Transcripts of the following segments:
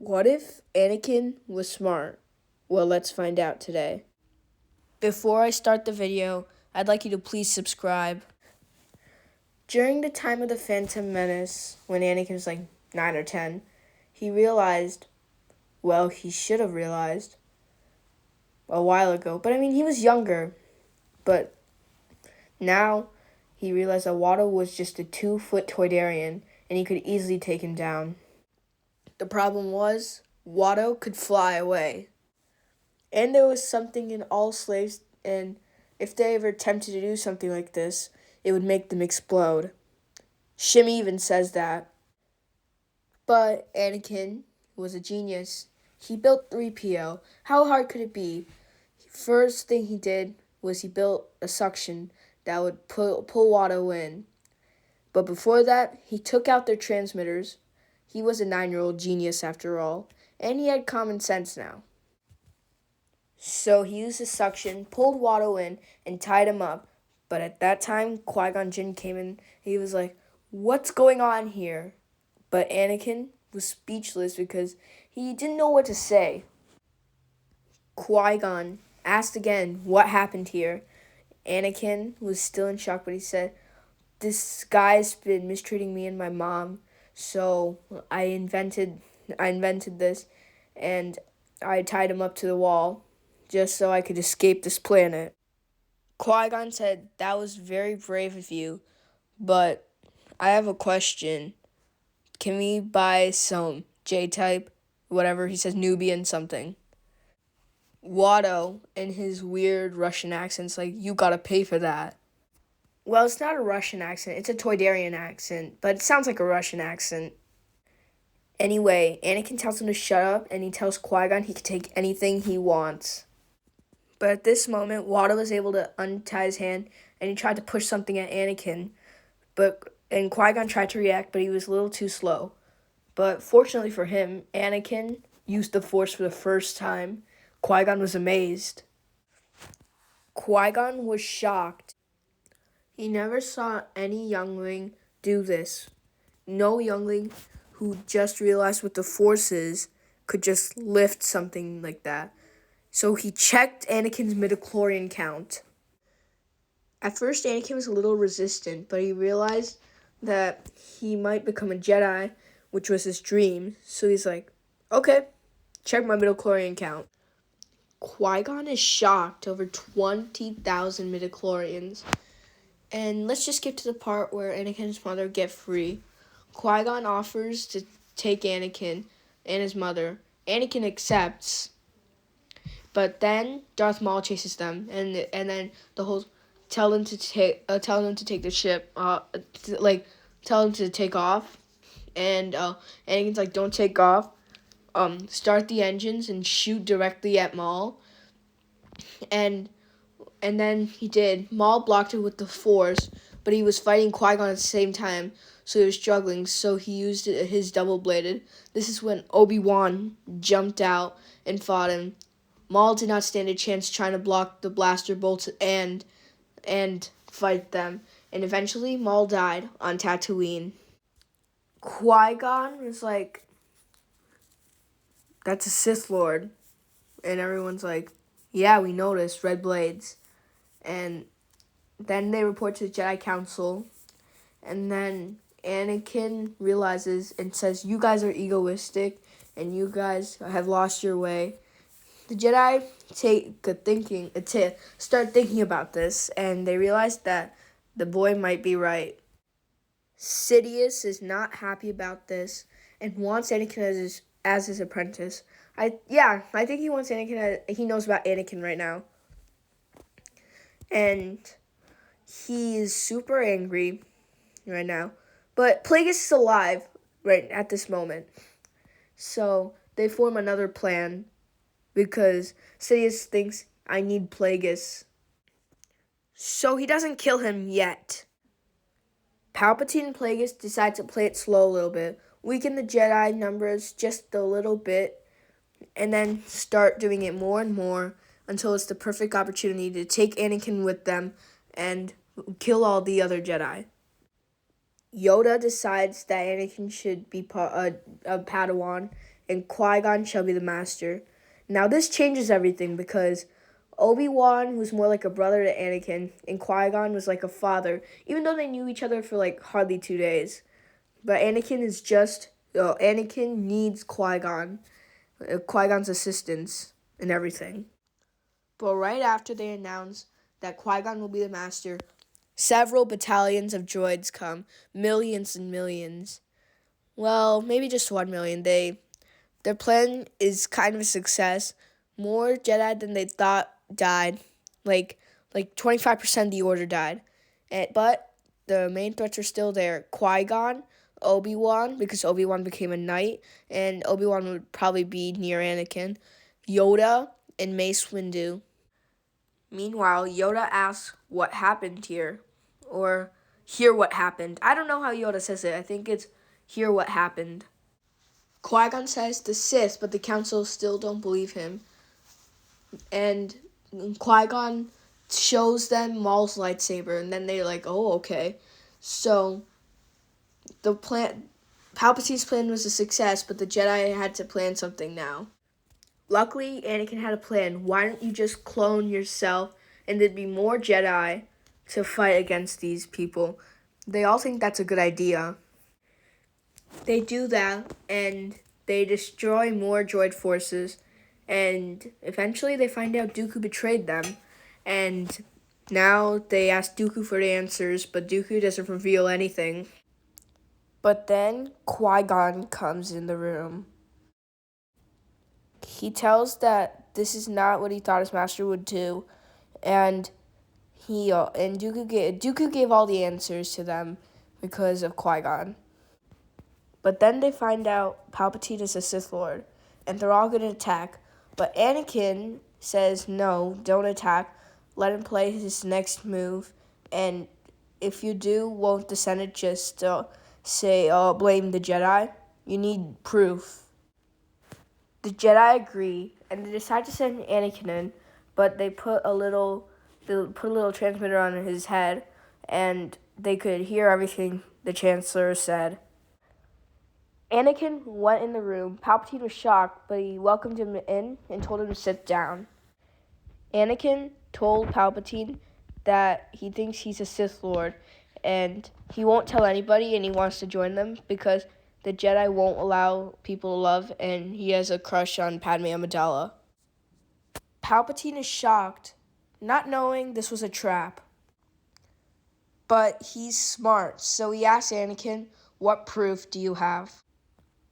What if Anakin was smart? Well, let's find out today. Before I start the video, I'd like you to please subscribe. During the time of the Phantom Menace, when Anakin was like 9 or 10, he realized, well, he should have realized a while ago, but I mean, he was younger, but now he realized that Watto was just a 2-foot Toydarian, and he could easily take him down. The problem was, Watto could fly away. And there was something in all slaves, and if they ever attempted to do something like this, it would make them explode. Shimmy even says that. But Anakin was a genius. He built 3PO. How hard could it be? First thing he did was he built a suction that would pull Watto in. But before that, he took out their transmitters. He was a 9-year-old genius after all, and he had common sense now. So he used the suction, pulled Watto in, and tied him up. But at that time, Qui-Gon Jinn came in. He was like, "What's going on here?" But Anakin was speechless because he didn't know what to say. Qui-Gon asked again what happened here. Anakin was still in shock, but he said, "This guy's been mistreating me and my mom, so I invented this, and I tied him up to the wall just so I could escape this planet." Qui-Gon said, "That was very brave of you, but I have a question. Can we buy some J-type, whatever," he says, Nubian something. Watto, in his weird Russian accent's like, "You gotta pay for that." Well, it's not a Russian accent, it's a Toydarian accent, but it sounds like a Russian accent. Anyway, Anakin tells him to shut up, and he tells Qui-Gon he can take anything he wants. But at this moment, Watto was able to untie his hand, and he tried to push something at Anakin. And Qui-Gon tried to react, but he was a little too slow. But fortunately for him, Anakin used the Force for the first time. Qui-Gon was amazed. Qui-Gon was shocked. He never saw any youngling do this. No youngling who just realized what the Force is could just lift something like that. So he checked Anakin's midichlorian count. At first, Anakin was a little resistant, but he realized that he might become a Jedi, which was his dream. So he's like, "Okay, check my midichlorian count." Qui-Gon is shocked, over 20,000 midichlorians. And let's just get to the part where Anakin and his mother get free. Qui-Gon offers to take Anakin and his mother. Anakin accepts. But then Darth Maul chases them, and then the whole tell them to take the ship, tell them to take off, and Anakin's like, "Don't take off, start the engines and shoot directly at Maul," and then he did. Maul blocked it with the Force, but he was fighting Qui-Gon at the same time, so he was struggling. So he used his double-bladed. This is when Obi-Wan jumped out and fought him. Maul did not stand a chance trying to block the blaster bolts and fight them. And eventually, Maul died on Tatooine. Qui-Gon was like, "That's a Sith Lord." And everyone's like, "Yeah, we noticed, red blades." And then they report to the Jedi Council. And then Anakin realizes and says, "You guys are egoistic, and you guys have lost your way." The Jedi start thinking about this, and they realize that the boy might be right. Sidious is not happy about this and wants Anakin as his apprentice. I think he wants Anakin. He knows about Anakin right now, and he is super angry right now. But Plagueis is alive right at this moment, so they form another plan. Because Sidious thinks, "I need Plagueis." So he doesn't kill him yet. Palpatine and Plagueis decide to play it slow a little bit, weaken the Jedi numbers just a little bit, and then start doing it more and more until it's the perfect opportunity to take Anakin with them and kill all the other Jedi. Yoda decides that Anakin should be a Padawan, and Qui-Gon shall be the master. Now this changes everything because Obi-Wan was more like a brother to Anakin, and Qui-Gon was like a father, even though they knew each other for like hardly 2 days. But Anakin needs Qui-Gon, Qui-Gon's assistance and everything. But right after they announce that Qui-Gon will be the master, several battalions of droids come, millions and millions. Well, maybe just 1 million. Their plan is kind of a success. More Jedi than they thought died. Like 25% of the order died. But the main threats are still there. Qui-Gon, Obi-Wan, because Obi-Wan became a knight, and Obi-Wan would probably be near Anakin, Yoda, and Mace Windu. Meanwhile, Yoda asks what happened here, or hear what happened. I don't know how Yoda says it. I think it's hear what happened. Qui-Gon says the Sith, but the Council still don't believe him. And Qui-Gon shows them Maul's lightsaber, and then they're like, oh, okay. So, Palpatine's plan was a success, but the Jedi had to plan something now. Luckily, Anakin had a plan. Why don't you just clone yourself, and there'd be more Jedi to fight against these people. They all think that's a good idea. They do that, and they destroy more droid forces, and eventually they find out Dooku betrayed them, and now they ask Dooku for the answers, but Dooku doesn't reveal anything. But then Qui-Gon comes in the room. He tells that this is not what he thought his master would do, and Dooku gave all the answers to them because of Qui-Gon. But then they find out Palpatine is a Sith Lord, and they're all going to attack. But Anakin says, no, don't attack. Let him play his next move. And if you do, won't the Senate just blame the Jedi? You need proof. The Jedi agree, and they decide to send Anakin in, but they put a little transmitter on his head, and they could hear everything the Chancellor said. Anakin went in the room. Palpatine was shocked, but he welcomed him in and told him to sit down. Anakin told Palpatine that he thinks he's a Sith Lord, and he won't tell anybody, and he wants to join them because the Jedi won't allow people to love, and he has a crush on Padme Amidala. Palpatine is shocked, not knowing this was a trap. But he's smart, so he asks Anakin, what proof do you have?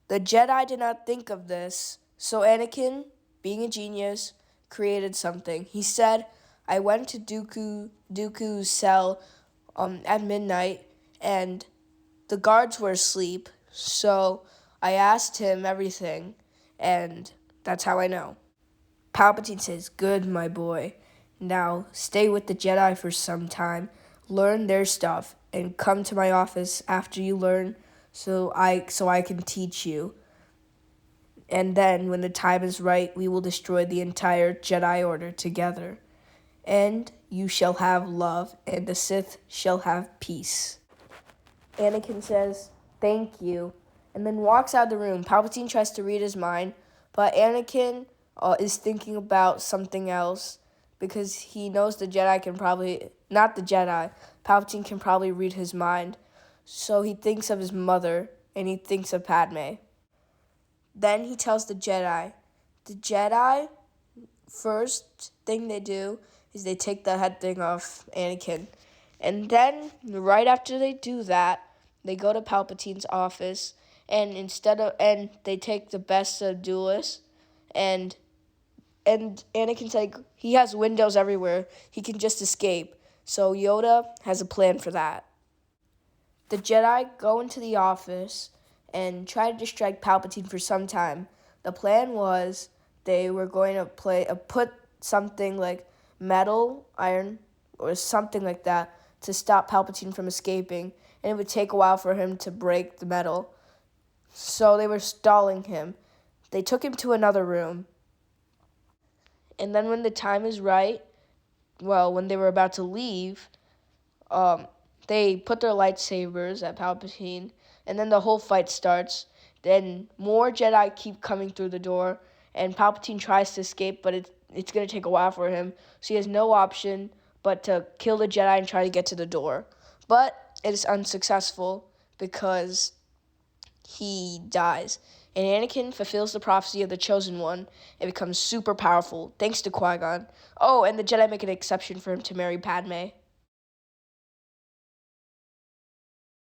The Jedi did not think of this, so Anakin, being a genius, created something. He said, I went to Dooku's cell at midnight, and the guards were asleep, so I asked him everything, and that's how I know. Palpatine says, good, my boy. Now, stay with the Jedi for some time, learn their stuff, and come to my office after you learn so I can teach you. And then, when the time is right, we will destroy the entire Jedi Order together. And you shall have love, and the Sith shall have peace. Anakin says, thank you, and then walks out of the room. Palpatine tries to read his mind, but Anakin is thinking about something else because he knows the Jedi can probably, not the Jedi, Palpatine can probably read his mind. So he thinks of his mother, and he thinks of Padme. Then he tells the Jedi, first thing they do is they take the head thing off Anakin. And then, right after they do that, they go to Palpatine's office, and they take the best of duelists, and Anakin's like, he has windows everywhere. He can just escape. So Yoda has a plan for that. The Jedi go into the office and try to distract Palpatine for some time. The plan was they were going to put something like metal, iron, or something like that to stop Palpatine from escaping, and it would take a while for him to break the metal. So they were stalling him. They took him to another room. And then when the time is right, when they were about to leave, they put their lightsabers at Palpatine, and then the whole fight starts. Then more Jedi keep coming through the door, and Palpatine tries to escape, but it's going to take a while for him. So he has no option but to kill the Jedi and try to get to the door. But it is unsuccessful because he dies. And Anakin fulfills the prophecy of the Chosen One and becomes super powerful, thanks to Qui-Gon. Oh, and the Jedi make an exception for him to marry Padme.